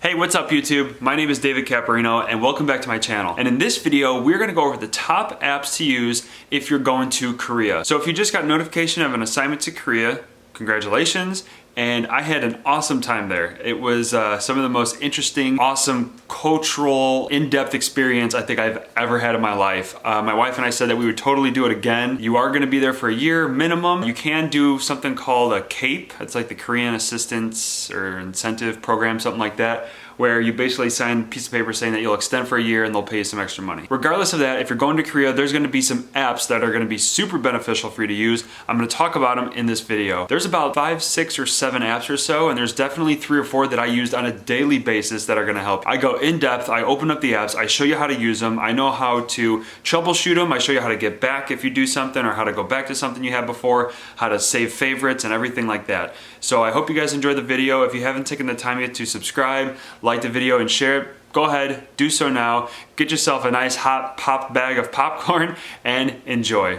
Hey, what's up YouTube? My name is David Capperino and welcome back to my channel. And in this video, we're gonna go over the top apps to use if you're going to Korea. So if you just got notification of an assignment to Korea, congratulations. And I had an awesome time there. It was some of the most interesting, awesome, cultural, in-depth experience I think I've ever had in my life. My wife and I said that we would totally do it again. You are gonna be there for a year minimum. You can do something called a CAPE. It's like the Korean Assistance or Incentive Program, something like that, where you basically sign a piece of paper saying that you'll extend for a year and they'll pay you some extra money. Regardless of that, if you're going to Korea, there's gonna be some apps that are gonna be super beneficial for you to use. I'm gonna talk about them in this video. There's about 5, 6, or 7 apps or so, and there's definitely 3 or 4 that I used on a daily basis that are gonna help. I go in depth, I open up the apps, I show you how to use them, I know how to troubleshoot them, I show you how to get back if you do something or how to go back to something you had before, how to save favorites and everything like that. So I hope you guys enjoyed the video. If you haven't taken the time yet to subscribe, like the video and share it, go ahead, do so now. Get yourself a nice hot pop bag of popcorn and enjoy.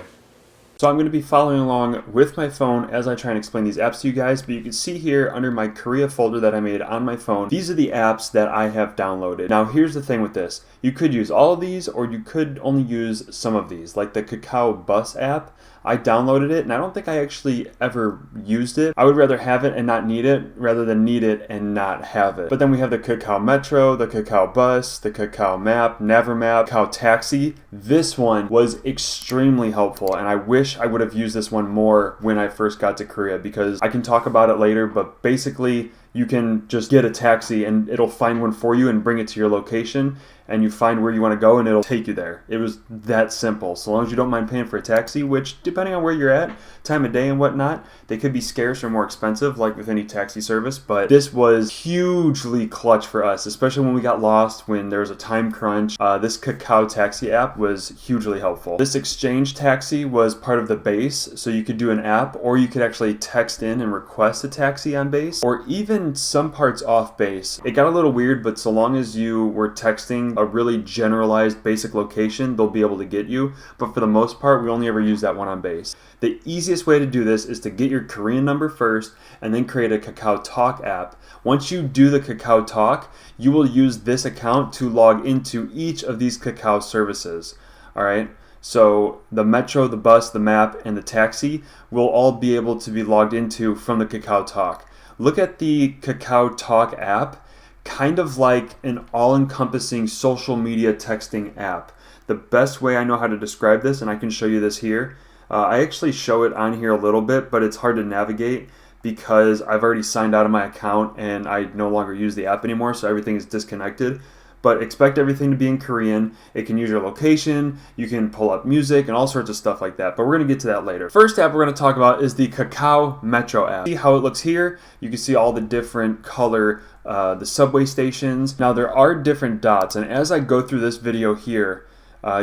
So I'm going to be following along with my phone as I try and explain these apps to you guys, but you can see here under my Korea folder that I made on my phone, these are the apps that I have downloaded. Now here's the thing with this. You could use all of these or you could only use some of these, like the Cacao Buzz App. I downloaded it and I don't think I actually ever used it. I would rather have it and not need it rather than need it and not have it. But then we have the Cacao Metro, the Cacao Bus, the Cacao Map, Naver Map, Cacao Taxi. This one was extremely helpful and I wish I would have used this one more when I first got to Korea, because I can talk about it later, but basically you can just get a taxi and it'll find one for you and bring it to your location, and you find where you want to go and it'll take you there. It was that simple. So long as you don't mind paying for a taxi, which depending on where you're at, time of day and whatnot, they could be scarce or more expensive like with any taxi service, but this was hugely clutch for us, especially when we got lost, when there was a time crunch. This Cacao Taxi app was hugely helpful. This exchange taxi was part of the base, so you could do an app or you could actually text in and request a taxi on base, or even some parts off base. It got a little weird, but so long as you were texting a really generalized basic location, they'll be able to get you. But for the most part, we only ever use that one on base. The easiest way to do this is to get your Korean number first and then create a Cacao Talk app. Once you do the Cacao Talk, you will use this account to log into each of these Cacao services. All right. So the Metro, the bus, the map, and the taxi will all be able to be logged into from the Cacao Talk. Look at the Cacao Talk app kind of like an all-encompassing social media texting app. The best way I know how to describe this, and I can show you this here, I actually show it on here a little bit, but it's hard to navigate because I've already signed out of my account and I no longer use the app anymore, so everything is disconnected. But expect everything to be in Korean. It can use your location, you can pull up music and all sorts of stuff like that, but we're gonna get to that later. First app we're gonna talk about is the Cacao Metro App. See how it looks here? You can see all the different color, the subway stations. Now there are different dots, and as I go through this video here,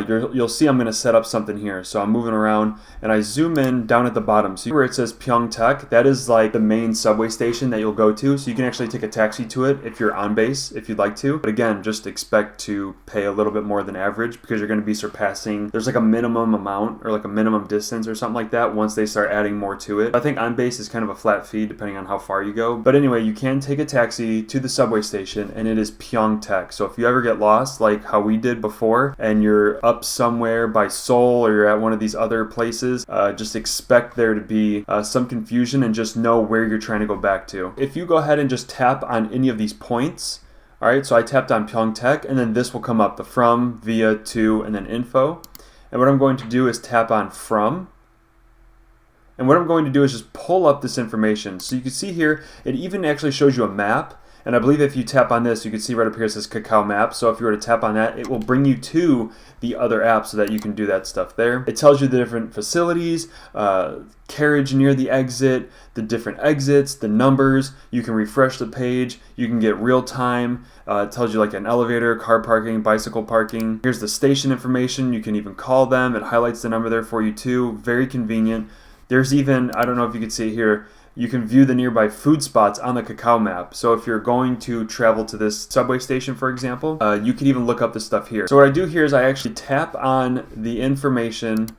you'll see I'm going to set up something here. So I'm moving around and I zoom in down at the bottom. So where it says Pyeongtaek, that is like the main subway station that you'll go to. So you can actually take a taxi to it if you're on base, if you'd like to. But again, just expect to pay a little bit more than average because you're going to be surpassing, there's like a minimum amount or like a minimum distance or something like that once they start adding more to it. I think on base is kind of a flat fee depending on how far you go. But anyway, you can take a taxi to the subway station and it is Pyeongtaek. So if you ever get lost like how we did before and you're up somewhere by Seoul or you're at one of these other places, just expect there to be some confusion and just know where you're trying to go back to. If you go ahead and just tap on any of these points, all right, so I tapped on Pyeongtaek and then this will come up, the from, via, to, and then info. And what I'm going to do is tap on from. And what I'm going to do is just pull up this information. So you can see here, it even actually shows you a map. And I believe if you tap on this, you can see right up here it says Cacao Map. So if you were to tap on that, it will bring you to the other app so that you can do that stuff there. It tells you the different facilities, carriage near the exit, the different exits, the numbers. You can refresh the page. You can get real time. It tells you like an elevator, car parking, bicycle parking. Here's the station information. You can even call them. It highlights the number there for you too. Very convenient. There's even, I don't know if you can see it here, you can view the nearby food spots on the Cacao Map. So if you're going to travel to this subway station, for example, you can even look up this stuff here. So what I do here is I actually tap on the information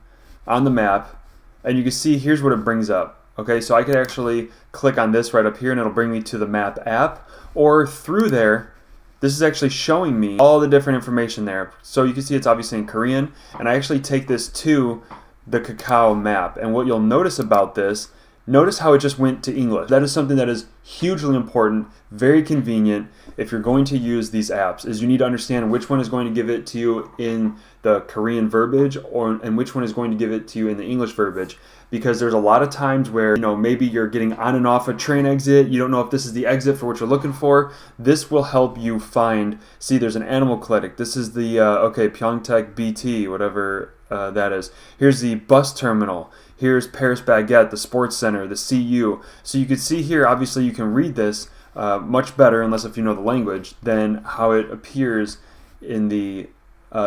on the map, and you can see here's what it brings up. Okay, so I could actually click on this right up here, and it'll bring me to the map app, or through there, this is actually showing me all the different information there. So you can see it's obviously in Korean, and I actually take this to the Cacao map. And what you'll notice about this, notice how it just went to English. That is something that is hugely important, very convenient if you're going to use these apps, is you need to understand which one is going to give it to you in the Korean verbiage and which one is going to give it to you in the English verbiage. Because there's a lot of times where, you know, maybe you're getting on and off a train exit, you don't know if this is the exit for what you're looking for. This will help you find, see, there's an animal clinic. This is the, Pyeongtaek BT, whatever that is. Here's the bus terminal. Here's Paris Baguette, the sports center, the CU. So you can see here, obviously you can read this much better, unless if you know the language, than how it appears in the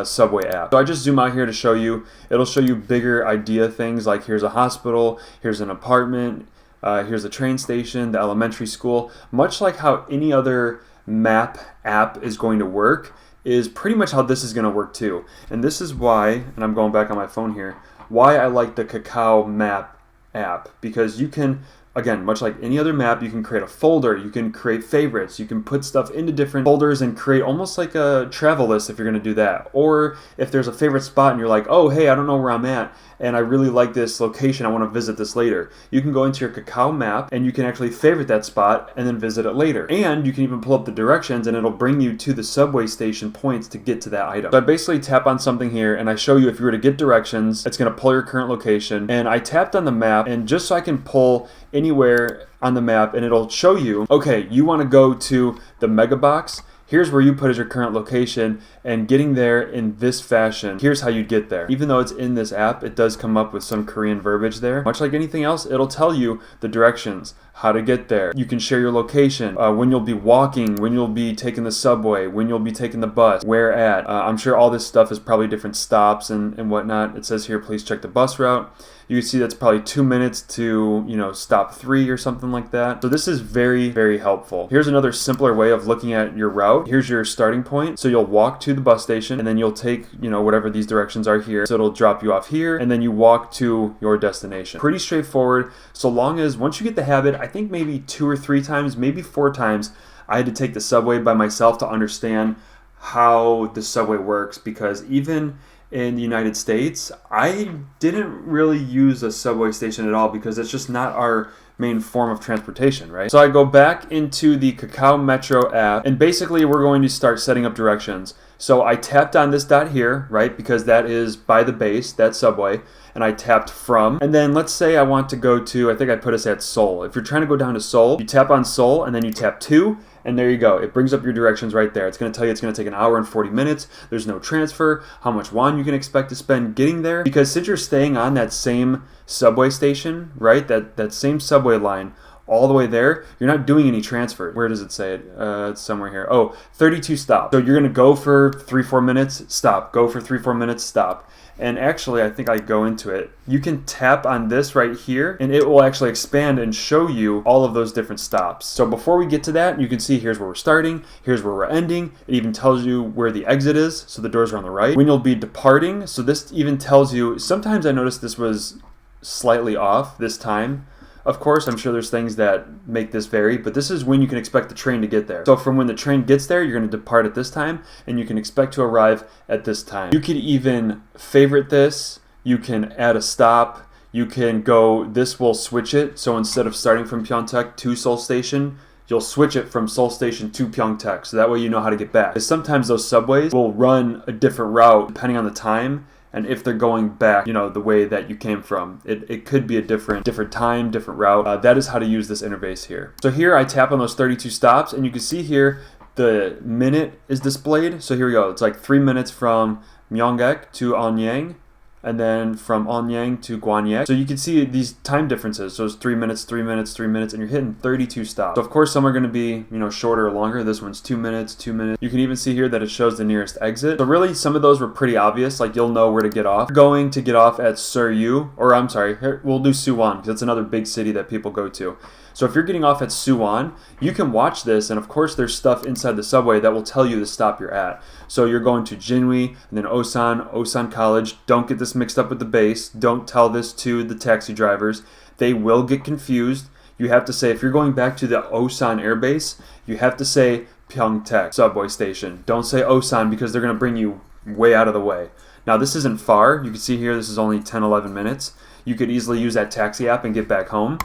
subway app. So I just zoom out here to show you. It'll show you bigger idea things like here's a hospital, here's an apartment, here's a train station, the elementary school. Much like how any other map app is going to work, is pretty much how this is going to work too. And this is why, and I'm going back on my phone here, why I like the Cacao Map app, because you can, again, much like any other map, you can create a folder, you can create favorites, you can put stuff into different folders and create almost like a travel list if you're going to do that. Or if there's a favorite spot and you're like, oh, hey, I don't know where I'm at, and I really like this location, I want to visit this later. You can go into your Cacao map and you can actually favorite that spot and then visit it later. And you can even pull up the directions and it'll bring you to the subway station points to get to that item. So I basically tap on something here and I show you if you were to get directions, it's going to pull your current location. And I tapped on the map, and just so I can pull anywhere on the map, and it'll show you, okay, you want to go to the mega box, here's where you put as your current location, and getting there in this fashion, here's how you get there. Even though it's in this app, it does come up with some Korean verbiage there. Much like anything else, it'll tell you the directions, how to get there. You can share your location, when you'll be walking, when you'll be taking the subway, when you'll be taking the bus, where at. I'm sure all this stuff is probably different stops and whatnot. It says here, please check the bus route. You can see that's probably 2 minutes to, stop 3 or something like that. So this is very, very helpful. Here's another simpler way of looking at your route. Here's your starting point. So you'll walk to the bus station and then you'll take, whatever these directions are here. So it'll drop you off here and then you walk to your destination. Pretty straightforward. So long as once you get the habit, I think maybe 2 or 3 times, maybe 4 times, I had to take the subway by myself to understand how the subway works, because even in the United States, I didn't really use a subway station at all because it's just not our main form of transportation, right? So I go back into the Cacao Metro app, and basically we're going to start setting up directions. So I tapped on this dot here, right? Because that is by the base, that subway, and I tapped from. And then let's say I want to go to, I think I put us at Seoul. If you're trying to go down to Seoul, you tap on Seoul and then you tap to, and there you go. It brings up your directions right there. It's going to tell you it's going to take 1 hour and 40 minutes. There's no transfer, how much won you can expect to spend getting there. Because since you're staying on that same subway station, right, that same subway line, all the way there, you're not doing any transfer. Where does it say it? It's somewhere here. Oh, 32 stops. So you're going to go for 3-4 minutes, stop. Go for 3-4 minutes, stop. And actually, I think I go into it. You can tap on this right here, and it will actually expand and show you all of those different stops. So before we get to that, you can see here's where we're starting, here's where we're ending. It even tells you where the exit is, so the doors are on the right. When you'll be departing, so this even tells you, sometimes I noticed this was slightly off this time. Of course, I'm sure there's things that make this vary, but this is when you can expect the train to get there. So from when the train gets there, you're going to depart at this time, and you can expect to arrive at this time. You could even favorite this. You can add a stop. You can go, this will switch it. So instead of starting from Pyeongtaek to Seoul Station, you'll switch it from Seoul Station to Pyeongtaek. So that way you know how to get back. Because sometimes those subways will run a different route depending on the time. And if they're going back, the way that you came from, it could be a different time, different route. That is how to use this interface here. So here I tap on those 32 stops, and you can see here the minute is displayed. So here we go. It's like 3 minutes from Myeongtaek to Anyang, and then from Anyang to Gwangyek. So you can see these time differences. So it's 3 minutes, 3 minutes, 3 minutes, and you're hitting 32 stops. So of course some are going to be, shorter or longer. This one's 2 minutes, 2 minutes. You can even see here that it shows the nearest exit. So really some of those were pretty obvious, like you'll know where to get off. You're going to get off at Suryu, or I'm sorry, here, we'll do Suwon because it's another big city that people go to. So if you're getting off at Suwon, you can watch this, and of course there's stuff inside the subway that will tell you the stop you're at. So you're going to Jinwi, and then Osan College. Don't get this mixed up with the base. Don't tell this to the taxi drivers. They will get confused. You have to say, if you're going back to the Osan Air Base, you have to say Pyeongtaek subway station. Don't say Osan because they're going to bring you way out of the way. Now this isn't far. You can see here this is only 10-11 minutes. You could easily use that taxi app and get back home.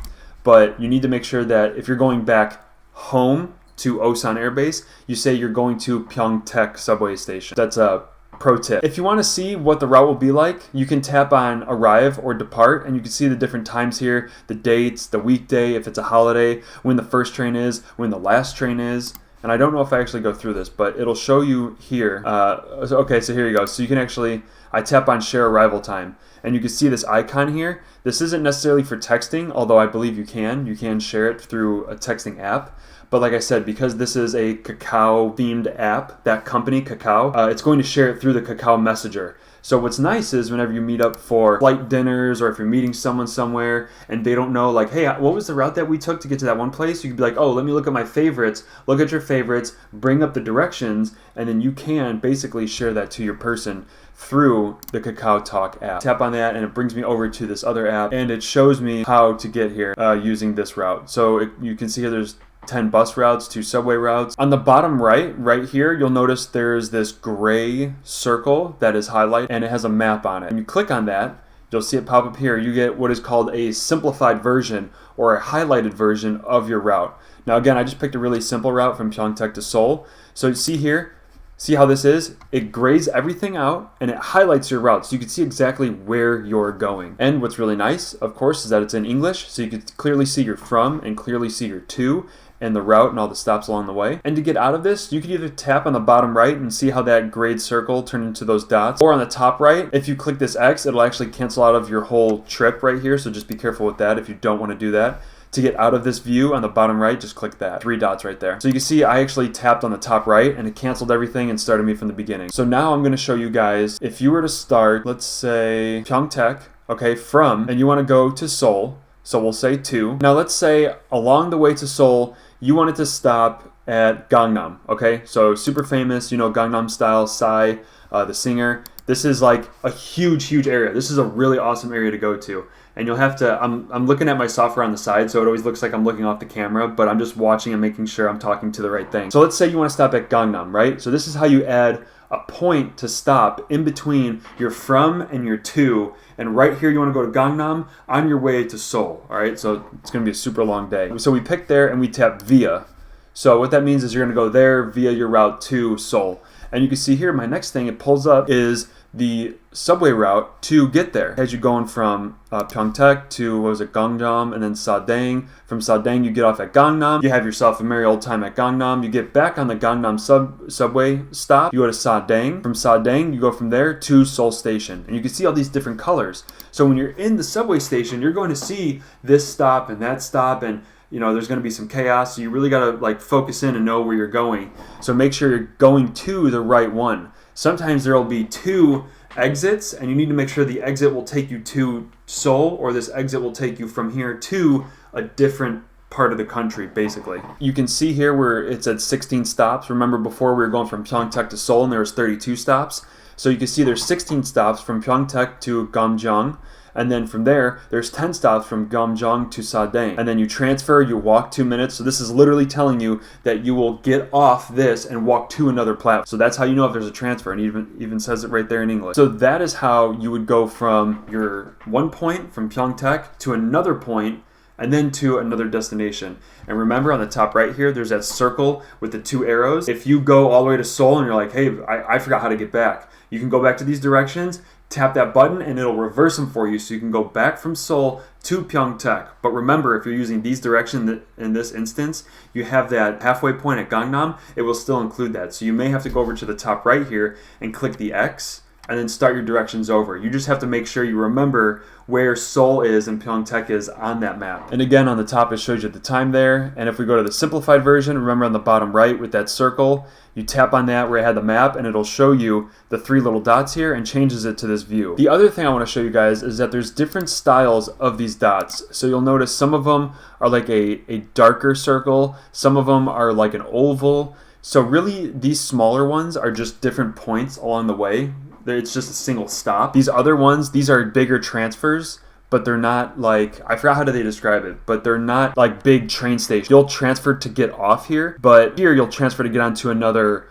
But you need to make sure that if you're going back home to Osan Air Base, you say you're going to Pyeongtaek subway station. That's a pro tip. If you want to see what the route will be like, you can tap on arrive or depart, and you can see the different times here, the dates, the weekday, if it's a holiday, when the first train is, when the last train is. And I don't know if I actually go through this, but it'll show you here. Okay, so here you go. So you can actually, I tap on share arrival time, and you can see this icon here. This isn't necessarily for texting, although I believe you can share it through a texting app. But like I said, because this is a Cacao themed app, that company, Cacao, it's going to share it through the Cacao Messenger. So what's nice is whenever you meet up for flight dinners, or if you're meeting someone somewhere and they don't know, like, hey, what was the route that we took to get to that one place? You could be like, oh, let me look at my favorites, look at your favorites, bring up the directions, and then you can basically share that to your person through the Cacao Talk app. Tap on that and it brings me over to this other app, and it shows me how to get here using this route. So you can see here there's 10 bus routes, 2 subway routes. On the bottom right here, you'll notice there's this gray circle that is highlighted and it has a map on it. And you click on that, you'll see it pop up here. You get what is called a simplified version or a highlighted version of your route. Now again, I just picked a really simple route from Pyeongtaek to Seoul. So you see here, see how this is? It grays everything out and it highlights your route so you can see exactly where you're going. And what's really nice, of course, is that it's in English, so you can clearly see your from and clearly see your to, and the route and all the stops along the way. And to get out of this, you can either tap on the bottom right and see how that grayed circle turned into those dots, or on the top right, if you click this X, it'll actually cancel out of your whole trip right here, so just be careful with that if you don't want to do that. To get out of this view on the bottom right, just click that 3 dots right there. So you can see I actually tapped on the top right and it canceled everything and started me from the beginning. So now I'm going to show you guys, if you were to start, let's say Pyeongtaek, okay, from, and you want to go to Seoul, so we'll say to. Now let's say along the way to Seoul, you wanted to stop at Gangnam, okay? So super famous, you know, Gangnam Style, Psy, the singer. This is like a huge area. This is a really awesome area to go to. And you'll have to, I'm looking at my software on the side, so it always looks like I'm looking off the camera, but I'm just watching and making sure I'm talking to the right thing. So let's say you want to stop at Gangnam, right? So this is how you add a point to stop in between your from and your to, and right here you want to go to Gangnam on your way to Seoul, all right? So it's going to be a super long day. So we pick there and we tap via. So what that means is you're going to go there via your route to Seoul. And you can see here, my next thing it pulls up is the subway route to get there. As you're going from Pyeongtaek to, what was it, Gangnam, and then Sadang. From Sadang, you get off at Gangnam. You have yourself a merry old time at Gangnam. You get back on the Gangnam subway stop. You go to Sadang. From Sadang, you go from there to Seoul Station. And you can see all these different colors. So when you're in the subway station, you're going to see this stop and that stop, and you know, there's going to be some chaos. So you really got to like focus in and know where you're going. So make sure you're going to the right one. Sometimes there will be 2 exits, and you need to make sure the exit will take you to Seoul, or this exit will take you from here to a different part of the country, basically. You can see here where it's at 16 stops. Remember before we were going from Pyeongtaek to Seoul and there was 32 stops. So you can see there's 16 stops from Pyeongtaek to Gamjeong. And then from there's 10 stops from Gamjeong to Sadang. And then you transfer, you walk 2 minutes. So this is literally telling you that you will get off this and walk to another platform. So that's how you know if there's a transfer, and even says it right there in English. So that is how you would go from your one point from Pyeongtaek to another point, and then to another destination. And remember on the top right here, there's that circle with the 2 arrows. If you go all the way to Seoul and you're like, hey, I forgot how to get back, you can go back to these directions, tap that button, and it'll reverse them for you, so you can go back from Seoul to Pyeongtaek. But remember, if you're using these directions in this instance, you have that halfway point at Gangnam, it will still include that. So you may have to go over to the top right here and click the X, and then start your directions over. You just have to make sure you remember where Seoul is and Pyeongtaek is on that map. And again, on the top, it shows you the time there. And if we go to the simplified version, remember on the bottom right with that circle, you tap on that where it had the map, and it'll show you the 3 little dots here and changes it to this view. The other thing I want to show you guys is that there's different styles of these dots. So you'll notice some of them are like a darker circle, some of them are like an oval. So really, these smaller ones are just different points along the way. It's just a single stop. These other ones, these are bigger transfers, but they're not like, I forgot how do they describe it, but they're not like big train stations. You'll transfer to get off here, but here you'll transfer to get onto another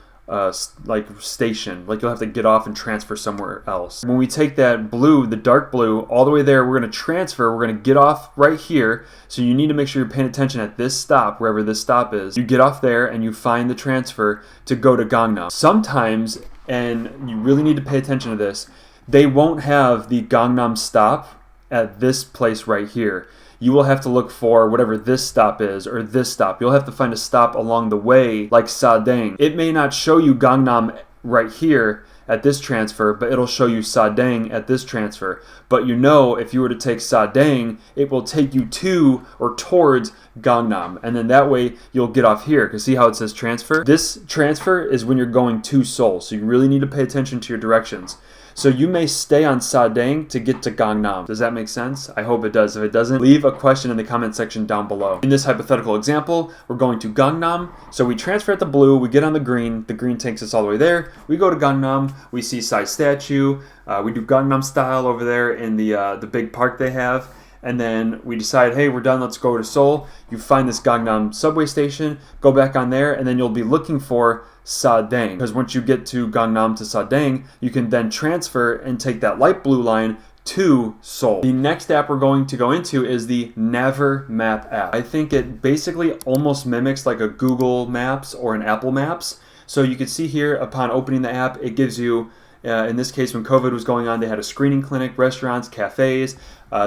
like station. Like you'll have to get off and transfer somewhere else. When we take that blue, the dark blue, all the way there, we're going to transfer. We're going to get off right here. So you need to make sure you're paying attention at this stop, wherever this stop is. You get off there and you find the transfer to go to Gangnam. Sometimes, and you really need to pay attention to this, they won't have the Gangnam stop at this place right here. You will have to look for whatever this stop is or this stop. You'll have to find a stop along the way like Sadeng. It may not show you Gangnam right here at this transfer, but it'll show you Sadeng at this transfer. But you know, if you were to take Sadeng, it will take you to or towards Gangnam. And then that way you'll get off here. Because see how it says transfer? This transfer is when you're going to Seoul. So you really need to pay attention to your directions. So you may stay on Sadeng to get to Gangnam. Does that make sense? I hope it does. If it doesn't, leave a question in the comment section down below. In this hypothetical example, we're going to Gangnam. So we transfer at the blue, we get on the green takes us all the way there. We go to Gangnam, we see Psy Statue, we do Gangnam style over there in the big park they have. And then we decide, hey, we're done, let's go to Seoul. You find this Gangnam subway station, go back on there, and then you'll be looking for Sadeng. Because once you get to Gangnam to Sadeng, you can then transfer and take that light blue line to Seoul. The next app we're going to go into is the Naver Map app. I think it basically almost mimics like a Google Maps or an Apple Maps. So you can see here, upon opening the app, it gives you, in this case, when COVID was going on, they had a screening clinic, restaurants, cafes.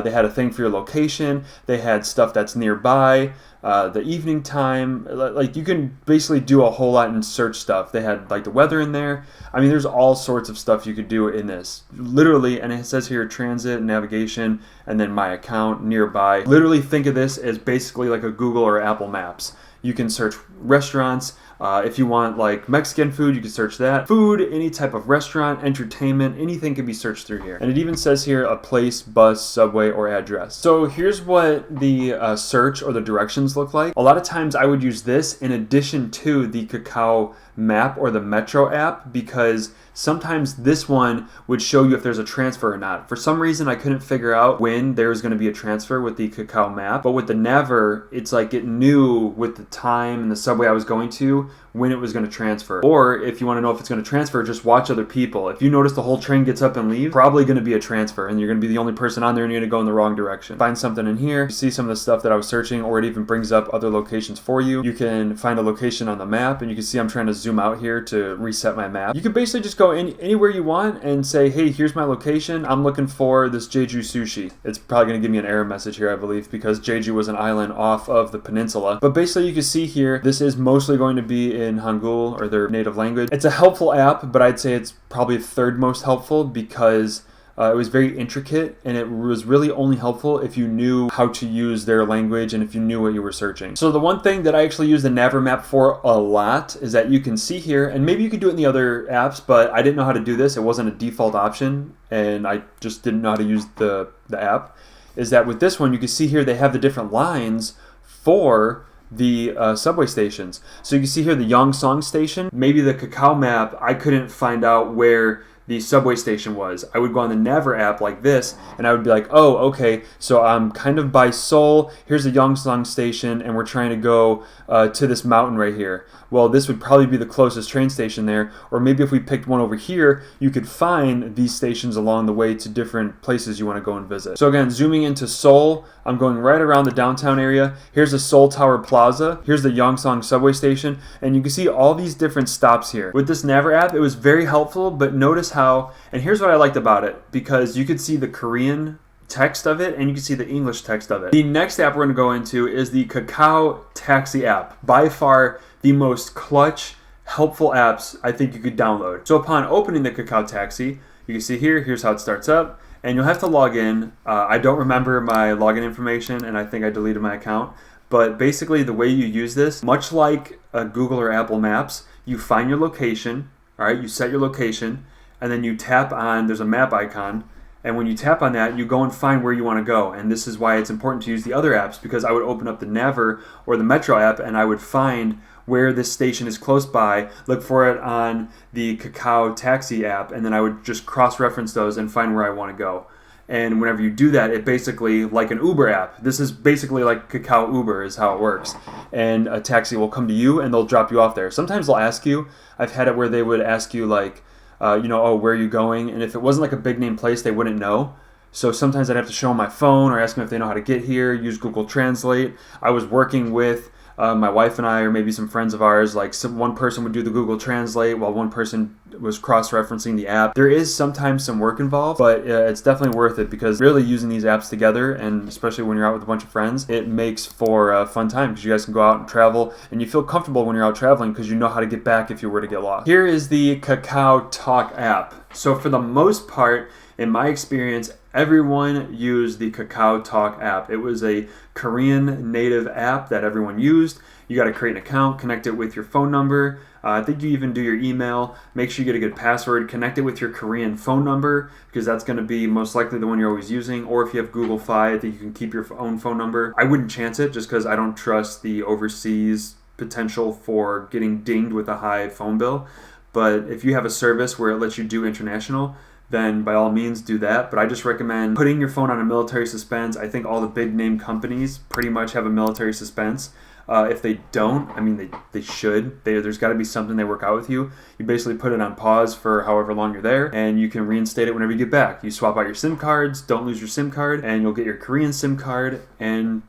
They had a thing for your location. They had stuff that's nearby, the evening time. Like you can basically do a whole lot and search stuff. They had like the weather in there. I mean, there's all sorts of stuff you could do in this. Literally, and it says here transit, navigation, and then my account, nearby. Literally think of this as basically like a Google or Apple Maps. You can search restaurants. If you want like Mexican food, you can search that. Food, any type of restaurant, entertainment, anything can be searched through here. And it even says here a place, bus, subway, or address. So here's what the search or the directions look like. A lot of times I would use this in addition to the Cacao Map or the Metro app, because sometimes this one would show you if there's a transfer or not. For some reason, I couldn't figure out when there was going to be a transfer with the Cacao Map, but with the Naver, it's like it knew with the time and the subway I was going to when it was going to transfer. Or if you want to know if it's going to transfer, just watch other people. If you notice the whole train gets up and leaves, probably going to be a transfer, and you're going to be the only person on there and you're going to go in the wrong direction. Find something in here, you see some of the stuff that I was searching, or it even brings up other locations for you. You can find a location on the map, and you can see I'm trying to zoom out here to reset my map. You can basically just go anywhere you want and say, hey, here's my location. I'm looking for this Jeju sushi. It's probably going to give me an error message here, I believe, because Jeju was an island off of the peninsula. But basically you can see here, this is mostly going to be in Hangul or their native language. It's a helpful app, but I'd say it's probably third most helpful because it was very intricate, and it was really only helpful if you knew how to use their language and if you knew what you were searching. So the one thing that I actually use the Naver Map for a lot is that you can see here, and maybe you could do it in the other apps, but I didn't know how to do this. It wasn't a default option, and I just didn't know how to use the app, is that with this one, you can see here they have the different lines for the subway stations. So you can see here the Yongsong station. Maybe the Cacao Map, I couldn't find out where the subway station was. I would go on the Naver app like this, and I would be like, oh, okay, so I'm kind of by Seoul, here's the Yongsong station, and we're trying to go to this mountain right here. Well, this would probably be the closest train station there, or maybe if we picked one over here, you could find these stations along the way to different places you want to go and visit. So again, zooming into Seoul, I'm going right around the downtown area. Here's the Seoul Tower Plaza. Here's the Yongsong subway station, and you can see all these different stops here. With this Naver app, it was very helpful, but notice how, and here's what I liked about it, because you could see the Korean text of it and you can see the English text of it. The next app we're going to go into is the Cacao Taxi App. By far the most clutch, helpful apps I think you could download. So upon opening the Cacao Taxi, you can see here, here's how it starts up, and you'll have to log in. I don't remember my login information, and I think I deleted my account, but basically the way you use this, much like Google or Apple Maps, you find your location, all right, you set your location, and then you tap on, there's a map icon, and when you tap on that, you go and find where you want to go. And this is why it's important to use the other apps, because I would open up the Naver or the Metro app and I would find where this station is close by, look for it on the Cacao Taxi app, and then I would just cross-reference those and find where I want to go. And whenever you do that, it basically, like an Uber app, this is basically like Cacao Uber is how it works. And a taxi will come to you and they'll drop you off there. Sometimes they'll ask you, I've had it where they would ask you like, oh, where are you going? And if it wasn't like a big name place, they wouldn't know. So sometimes I'd have to show them my phone or ask them if they know how to get here, use Google Translate. I was working with my wife and I, or maybe some friends of ours, like one person would do the Google Translate while one person was cross-referencing the app. There is sometimes some work involved, but it's definitely worth it because really using these apps together, and especially when you're out with a bunch of friends, it makes for a fun time because you guys can go out and travel and you feel comfortable when you're out traveling because you know how to get back if you were to get lost. Here is the Cacao Talk app. So for the most part, in my experience, everyone used the Cacao Talk app. It was a Korean native app that everyone used. You got to create an account, connect it with your phone number. I think you even do your email. Make sure you get a good password. Connect it with your Korean phone number because that's going to be most likely the one you're always using. Or if you have Google Fi, I think you can keep your own phone number. I wouldn't chance it just because I don't trust the overseas potential for getting dinged with a high phone bill. But if you have a service where it lets you do international, then by all means do that. But I just recommend putting your phone on a military suspense. I think all the big name companies pretty much have a military suspense. If they don't, I mean, they should. There's got to be something they work out with you. You basically put it on pause for however long you're there, and you can reinstate it whenever you get back. You swap out your SIM cards, don't lose your SIM card, and you'll get your Korean SIM card, and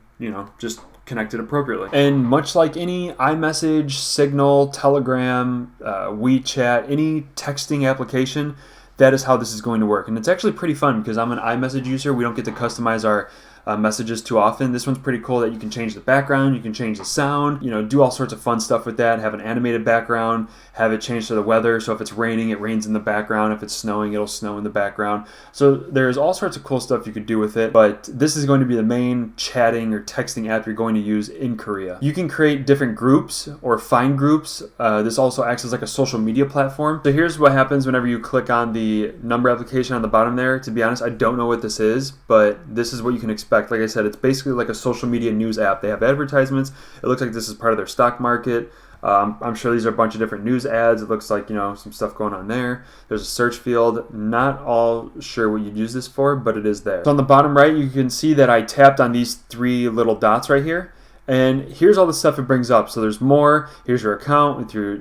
just connect it appropriately. And much like any iMessage, Signal, Telegram, WeChat, any texting application, that is how this is going to work. And it's actually pretty fun because I'm an iMessage user. We don't get to customize our messages too often. This one's pretty cool that you can change the background, you can change the sound, do all sorts of fun stuff with that. Have an animated background, have it change to the weather. So if it's raining, it rains in the background. If it's snowing, it'll snow in the background. So there's all sorts of cool stuff you could do with it, but this is going to be the main chatting or texting app you're going to use in Korea. You can create different groups or find groups. This also acts as like a social media platform. So here's what happens whenever you click on the number application on the bottom there. To be honest, I don't know what this is, but this is what you can expect. Like I said, it's basically like a social media news app. They have advertisements. It looks like this is part of their stock market. I'm sure these are a bunch of different news ads. It looks like, some stuff going on there. There's a search field. Not all sure what you'd use this for, but it is there. So on the bottom right, you can see that I tapped on these three little dots right here. And here's all the stuff it brings up. So there's more. Here's your account with your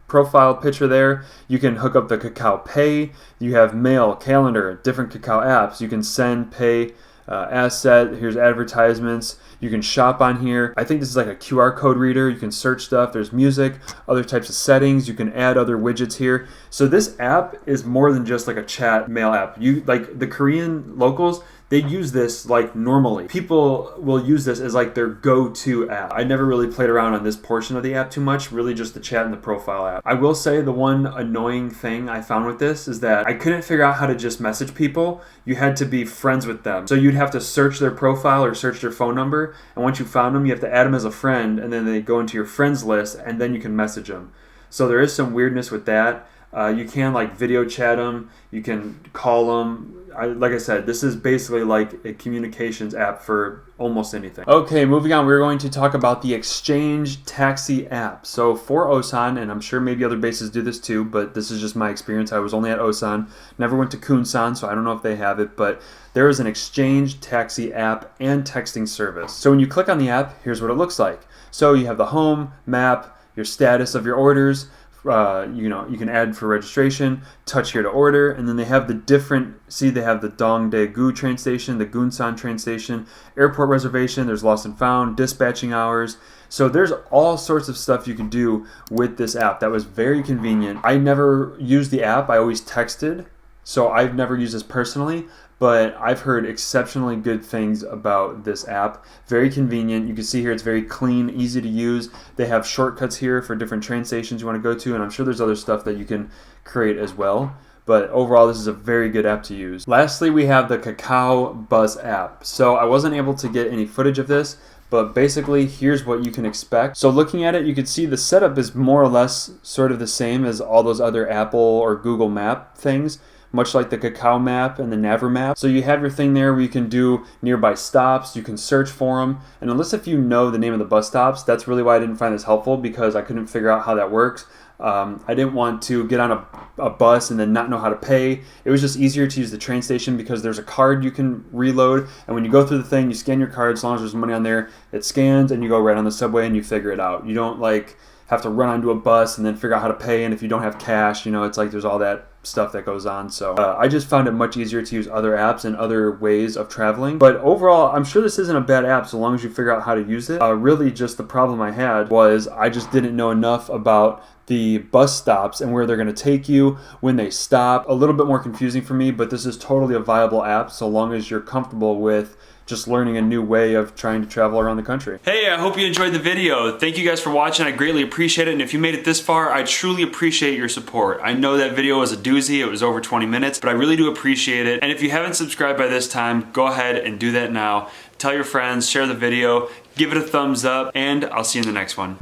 profile picture there. You can hook up the Cacao Pay. You have mail, calendar, different Cacao apps. You can send, pay, asset. Here's advertisements. You can shop on here. I think this is like a QR code reader. You can search stuff. There's music, other types of settings. You can add other widgets here. So this app is more than just like a chat mail app. You like the Korean locals, they use this like normally. People will use this as like their go-to app. I never really played around on this portion of the app too much, really just the chat and the profile app. I will say the one annoying thing I found with this is that I couldn't figure out how to just message people. You had to be friends with them. So you'd have to search their profile or search their phone number, and once you found them, you have to add them as a friend, and then they go into your friends list, and then you can message them. So there is some weirdness with that. You can like video chat them, you can call them. Like I said, this is basically like a communications app for almost anything. Okay, moving on, we're going to talk about the Cacao Taxi App. So for Osan, and I'm sure maybe other bases do this too, but this is just my experience. I was only at Osan, never went to Kunsan, so I don't know if they have it, but there is an Cacao Taxi App and texting service. So when you click on the app, here's what it looks like. So you have the home, map, your status of your orders, you can add for registration, touch here to order, and then they have the different, they have the Dongdaegu train station, the Gunsan train station, airport reservation, there's lost and found, dispatching hours. So there's all sorts of stuff you can do with this app. That was very convenient. I never used the app, I always texted, so I've never used this personally, but I've heard exceptionally good things about this app. Very convenient. You can see here it's very clean, easy to use. They have shortcuts here for different train stations you want to go to, and I'm sure there's other stuff that you can create as well. But overall, this is a very good app to use. Lastly, we have the Cacao Buzz App. So I wasn't able to get any footage of this, but basically here's what you can expect. So looking at it, you can see the setup is more or less sort of the same as all those other Apple or Google Map things, much like the Cacao Map and the Naver Map. So you have your thing there where you can do nearby stops, you can search for them, and unless if you know the name of the bus stops, that's really why I didn't find this helpful, because I couldn't figure out how that works. I didn't want to get on a bus and then not know how to pay. It was just easier to use the train station because there's a card you can reload, and when you go through the thing, you scan your card. As long as there's money on there, it scans and you go right on the subway and you figure it out. You don't like have to run onto a bus and then figure out how to pay, and if you don't have cash, you know, it's like there's all that stuff that goes on. So I just found it much easier to use other apps and other ways of traveling. But overall, I'm sure this isn't a bad app so long as you figure out how to use it. Really just the problem I had was I just didn't know enough about the bus stops and where they're going to take you when they stop. A little bit more confusing for me, but this is totally a viable app so long as you're comfortable with just learning a new way of trying to travel around the country. Hey, I hope you enjoyed the video. Thank you guys for watching. I greatly appreciate it. And if you made it this far, I truly appreciate your support. I know that video was a doozy. It was over 20 minutes, but I really do appreciate it. And if you haven't subscribed by this time, go ahead and do that now. Tell your friends, share the video, give it a thumbs up, and I'll see you in the next one.